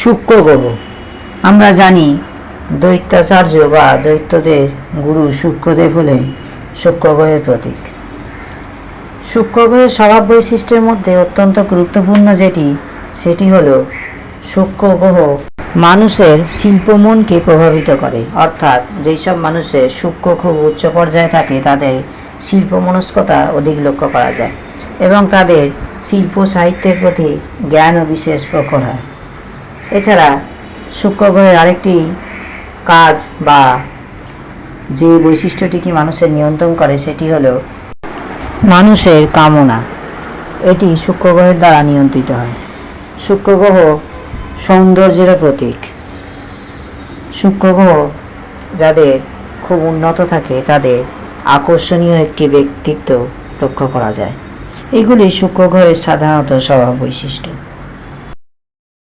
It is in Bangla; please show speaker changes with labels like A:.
A: শুক্র গ্রহ। আমরা জানি দৈত্যাচার্য বা দৈত্যদের গুরু শুক্রদেব হলেন শুক্র গ্রহের প্রতীক। শুক্র গ্রহের স্বভাব বৈশিষ্ট্যের মধ্যে অত্যন্ত গুরুত্বপূর্ণ সেটি হলো শুক্র গ্রহ মানুষের শিল্পমনকে প্রভাবিত করে। অর্থাৎ যেসব মানুষের শুক্র খুব উচ্চ পর্যায়ে থাকে তাদের শিল্পমনস্কতা অধিক লক্ষ্য করা যায় এবং তাদের শিল্প সাহিত্যের প্রতি জ্ঞানও বিশেষ প্রখর হয়। এছাড়া শুক্র গ্রহের আরেকটি কাজ বা যে বৈশিষ্ট্যটিকে মানুষের নিয়ন্ত্রণ করে সেটি হলো মানুষের কামনা। এটি শুক্র গ্রহের দ্বারা নিয়ন্ত্রিত হয়। শুক্র গ্রহ সৌন্দর্যের প্রতীক। শুক্র গ্রহ যাদের খুব উন্নত থাকে তাদের আকর্ষণীয় একটি ব্যক্তিত্ব লক্ষ্য করা যায়। এগুলি শুক্র গ্রহের সাধারণত স্বভাব বৈশিষ্ট্য।